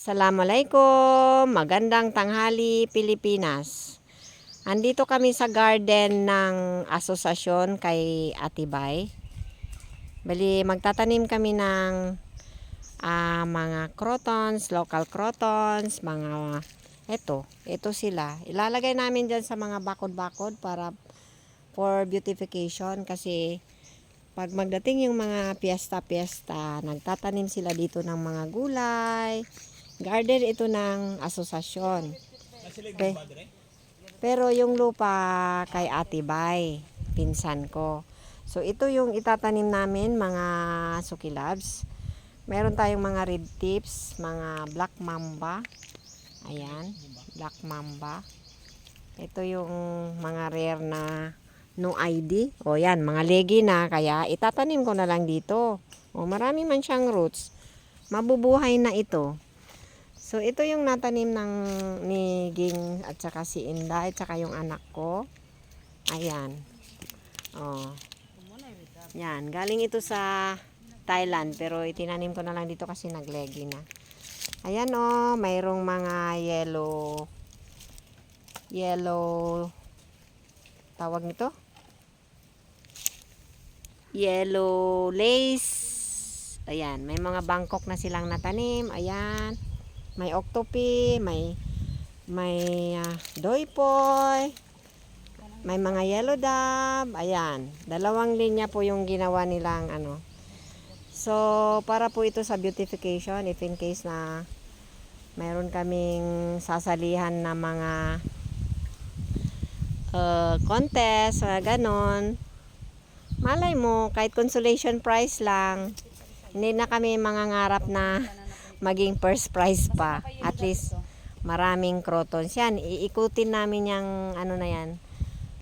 Assalamualaikum, magandang tanghali Pilipinas. Andito kami sa garden ng asosasyon kay Ate Bay. Bali, magtatanim kami ng mga crotons, local crotons, mga ito sila. Ilalagay namin dyan sa mga bakod-bakod para for beautification kasi pag magdating yung mga piyesta-piyesta, nagtatanim sila dito ng mga gulay. Garden ito ng asosasyon. Pero yung lupa kay Ate Bay, pinsan ko. So ito yung itatanim namin, mga sukilabs. Meron tayong mga red tips, mga black mamba. Ayan, black mamba. Ito yung mga rare na no ID. O yan, mga legi na, kaya itatanim ko na lang dito. O marami man siyang roots. Mabubuhay na ito. So ito yung natanim ni Ging at saka si Inday at saka yung anak ko. Ayan. Oh. Yan, galing ito sa Thailand pero itinanim ko na lang dito kasi naglegi na. Ayan oh, mayroong mga yellow tawag nito? Yellow lace. Ayan, may mga Bangkok na silang natanim. Ayan. May octopi, may doypoy, may mga yellow dove. Ayan, dalawang linya po yung ginawa nilang ano. So, para po ito sa beautification if in case na mayroon kaming sasalihan na mga contest, ganon. Malay mo, kahit consolation prize lang, hindi na kami mangangarap na maging first prize pa. At least maraming crotons yan. Iikutin namin yung ano na yan,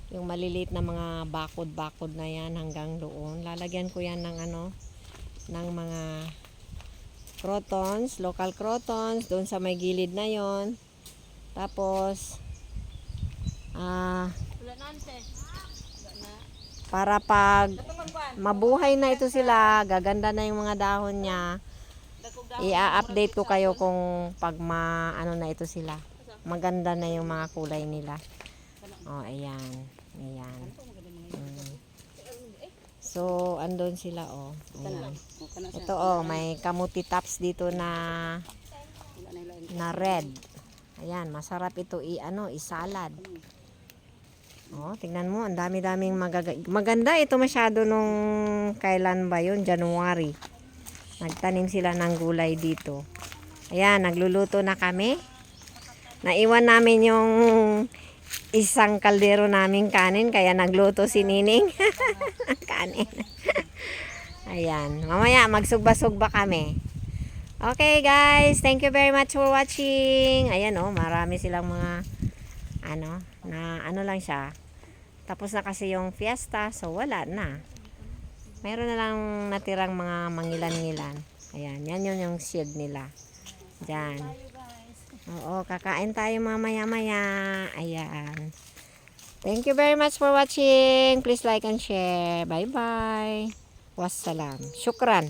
yung maliliit na mga bakod-bakod na yan hanggang doon. Lalagyan ko yan ng ano, ng mga crotons, local crotons doon sa may gilid na yon. Tapos para pag mabuhay na ito sila, gaganda na yung mga dahon niya. I-update ko kayo kung pag ano na ito sila. Maganda na yung mga kulay nila. Oh, ayan. Ayan. So, andun sila oh. Ayan. Ito oh, may kamuti tops dito na red. Ayan, masarap ito i-salad. Oh, tingnan mo, ang dami-daming maganda ito masyado nung kailan ba yun? January. Nagtanim sila ng gulay dito. Ayan, nagluluto na kami. Naiwan namin yung isang kaldero naming kanin, kaya nagluto si Nining. Kanin. Ayan, mamaya magsugba-sugba kami. Okay guys, thank you very much for watching. Ayan oh, marami silang mga ano lang siya. Tapos na kasi yung fiesta, so wala na. Mayroon na lang natirang mga mangilan-ngilan. Ayan, yan yun yung seed nila. Diyan. Oo, kakain tayo mamaya-maya. Ayan. Thank you very much for watching. Please like and share. Bye-bye. Wassalam. Syukran.